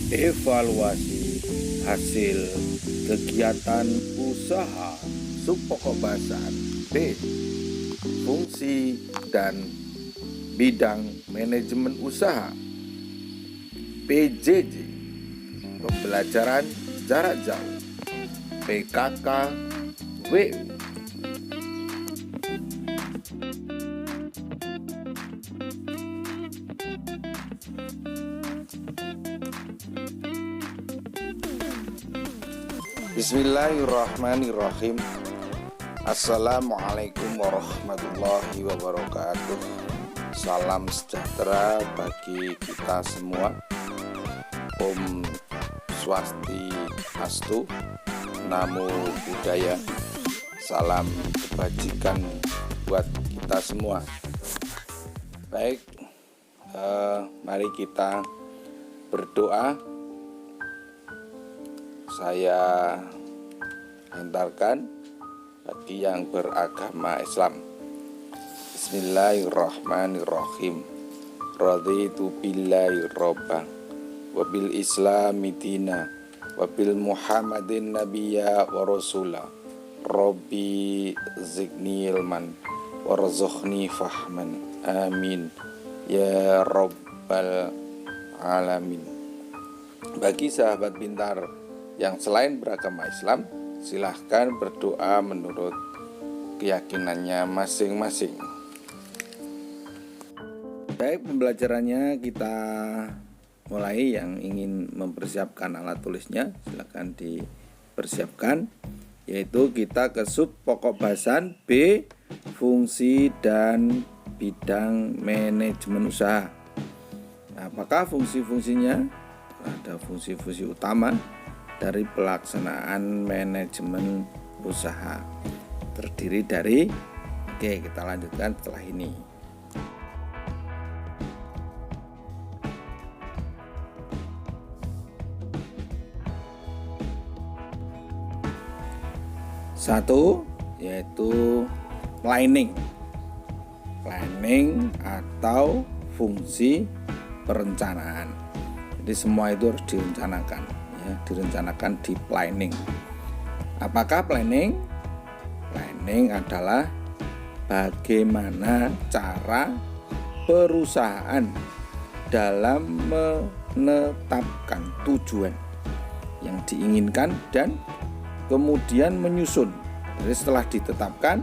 Evaluasi hasil kegiatan usaha subpokok bahasan B. Fungsi dan bidang manajemen usaha. PJJ, pembelajaran jarak jauh. PKK WU. Bismillahirrahmanirrahim. Assalamualaikum warahmatullahi wabarakatuh. Salam sejahtera bagi kita semua. Om Swastiastu, Namo Buddhaya. Salam kebajikan buat kita semua. Baik, mari kita berdoa. Saya hantarkan bagi yang beragama Islam. Bismillahirrahmanirrahim. Raditu billahi robba wa bil islami dina wa bil muhammadin nabiyya wa rasula. Rabbi zidni ilman warzuqni fahman. Amin ya rabbal alamin. Bagi sahabat pintar yang selain beragama Islam, silahkan berdoa menurut keyakinannya masing-masing. Baik, pembelajarannya kita mulai. Yang ingin mempersiapkan alat tulisnya silahkan dipersiapkan, yaitu kita ke sub pokok bahasan B, fungsi dan bidang manajemen usaha. Nah, apakah fungsi-fungsinya? Ada fungsi-fungsi utama dari pelaksanaan manajemen usaha. Terdiri dari, kita lanjutkan setelah ini. Satu, yaitu planning atau fungsi perencanaan. Jadi semua itu harus direncanakan. Direncanakan di planning. Apakah planning? Planning adalah bagaimana cara perusahaan dalam menetapkan tujuan yang diinginkan dan kemudian menyusun. Jadi setelah ditetapkan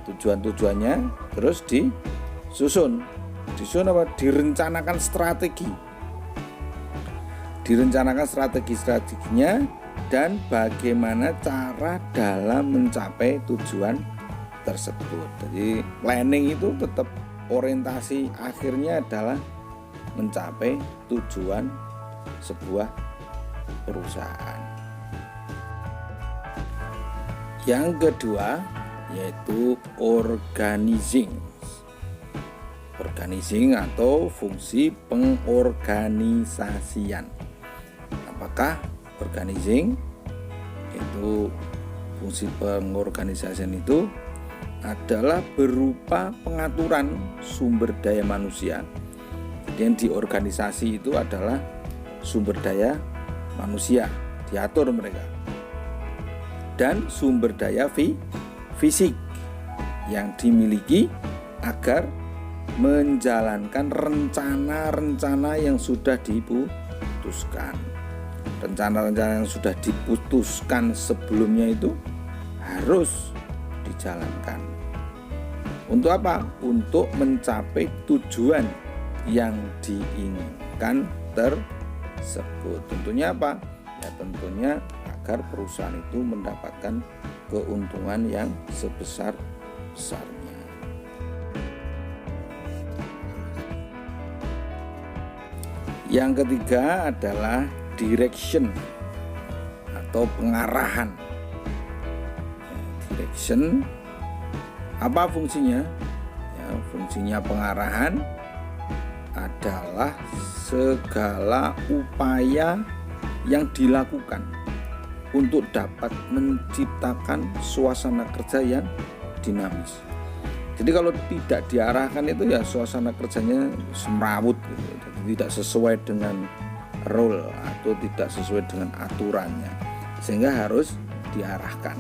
tujuan-tujuannya, terus disusun. Disusun apa? Direncanakan strategi. Direncanakan strategi-strateginya dan bagaimana cara dalam mencapai tujuan tersebut. Jadi planning itu tetap orientasi akhirnya adalah mencapai tujuan sebuah perusahaan. Yang kedua yaitu organizing atau fungsi pengorganisasian. Apakah organizing? Itu fungsi pengorganisasian itu adalah berupa pengaturan sumber daya manusia. Jadi yang diorganisasi itu adalah sumber daya manusia, diatur mereka. Dan sumber daya fisik yang dimiliki agar menjalankan rencana-rencana yang sudah diputuskan. Rencana-rencana yang sudah diputuskan sebelumnya itu harus dijalankan. Untuk apa? Untuk mencapai tujuan yang diinginkan tersebut. Tentunya apa? Ya tentunya agar perusahaan itu mendapatkan keuntungan yang sebesar-besarnya. Yang ketiga adalah direction atau pengarahan. Direction, apa fungsinya? Ya, fungsinya pengarahan adalah segala upaya yang dilakukan untuk dapat menciptakan suasana kerja yang dinamis. Jadi kalau tidak diarahkan itu ya suasana kerjanya semrawut gitu. Jadi tidak sesuai dengan rule atau tidak sesuai dengan aturannya, sehingga harus diarahkan.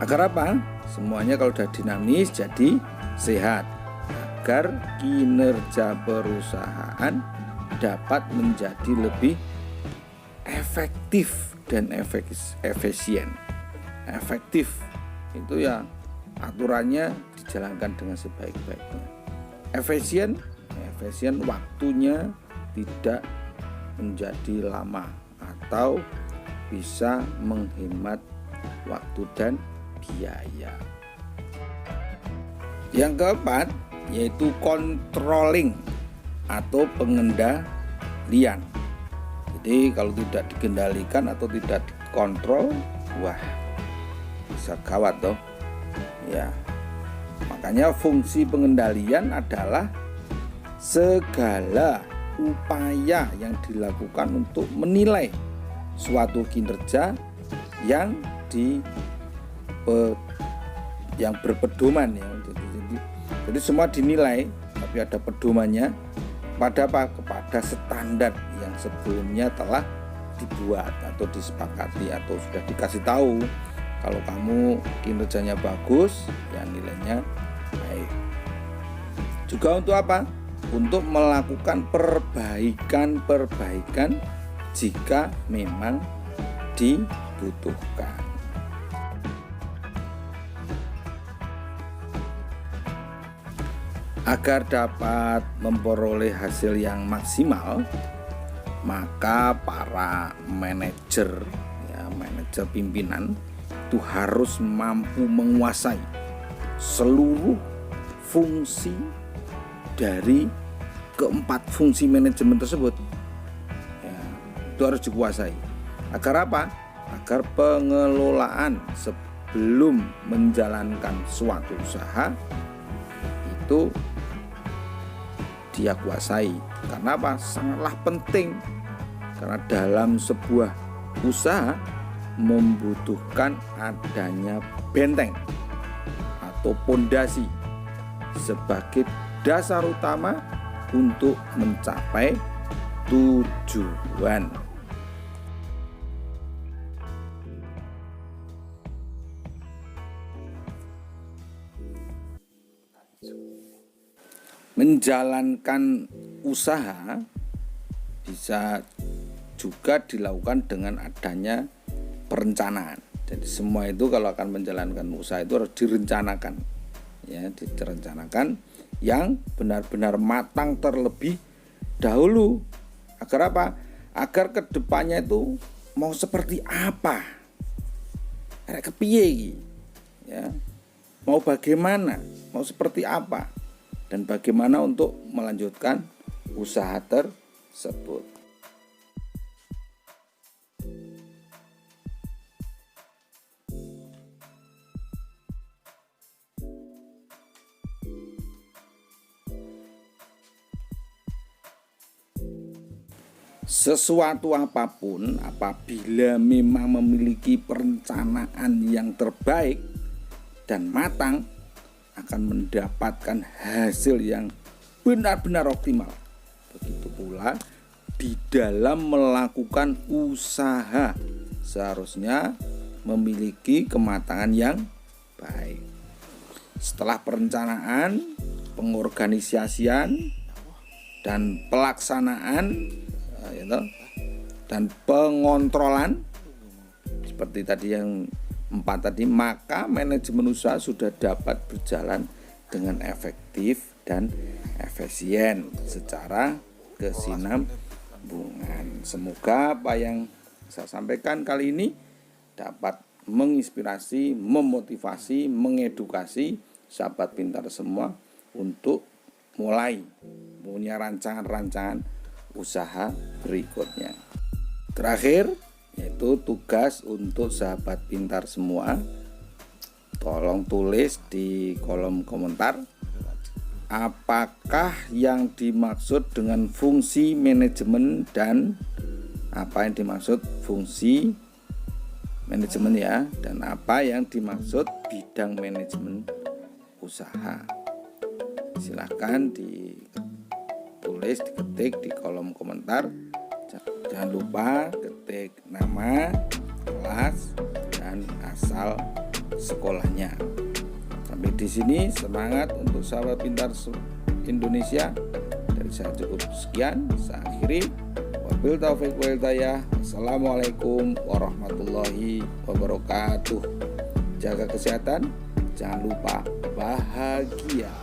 Agar apa? Semuanya kalau sudah dinamis jadi sehat, agar kinerja perusahaan dapat menjadi lebih efektif dan efisien. Efektif itu ya aturannya dijalankan dengan sebaik-baiknya. Efisien waktunya tidak menjadi lama atau bisa menghemat waktu dan biaya. Yang keempat yaitu controlling atau pengendalian. Jadi kalau tidak dikendalikan atau tidak dikontrol, wah bisa gawat toh. Ya. Makanya fungsi pengendalian adalah segala upaya yang dilakukan untuk menilai suatu kinerja yang berpedoman ya. Jadi semua dinilai tapi ada pedomannya pada apa? Kepada standar yang sebelumnya telah dibuat atau disepakati atau sudah dikasih tahu. Kalau kamu kinerjanya bagus, ya nilainya baik. Juga untuk apa? Untuk melakukan perbaikan jika memang dibutuhkan. Agar dapat memperoleh hasil yang maksimal, maka para manajer pimpinan itu harus mampu menguasai seluruh fungsi dari keempat fungsi manajemen tersebut. Ya, itu harus dikuasai. Agar apa? Agar pengelolaan sebelum menjalankan suatu usaha itu dia kuasai. Karena apa? Sangatlah penting. Karena dalam sebuah usaha membutuhkan adanya benteng atau pondasi sebagai dasar utama untuk mencapai tujuan. Menjalankan usaha bisa juga dilakukan dengan adanya perencanaan. Jadi semua itu kalau akan menjalankan usaha itu harus direncanakan, ya, direncanakan yang benar-benar matang terlebih dahulu. Agar apa? Agar kedepannya itu mau seperti apa, kepiye, ya, mau bagaimana, mau seperti apa, dan bagaimana untuk melanjutkan usaha tersebut. Sesuatu apapun apabila memang memiliki perencanaan yang terbaik dan matang akan mendapatkan hasil yang benar-benar optimal. Begitu pula di dalam melakukan usaha seharusnya memiliki kematangan yang baik. Setelah perencanaan, pengorganisasian, dan pelaksanaan dan pengontrolan seperti tadi yang 4 tadi, maka manajemen usaha sudah dapat berjalan dengan efektif dan efisien secara kesinambungan. Semoga apa yang saya sampaikan kali ini dapat menginspirasi, memotivasi, mengedukasi sahabat pintar semua untuk mulai punya rancangan-rancangan usaha berikutnya. Terakhir, yaitu tugas untuk sahabat pintar semua, tolong tulis di kolom komentar apakah yang dimaksud dengan fungsi manajemen dan apa yang dimaksud fungsi manajemen, ya, dan apa yang dimaksud bidang manajemen usaha. Silakan ditulis ditulis, diketik di kolom komentar. Jangan lupa ketik nama, kelas, dan asal sekolahnya. Sampai di sini, semangat untuk sahabat pintar Indonesia. Dari saya cukup sekian, saya akhiri. Wabil taufiq wal hidayah. Assalamualaikum warahmatullahi wabarakatuh. Jaga kesehatan, jangan lupa bahagia.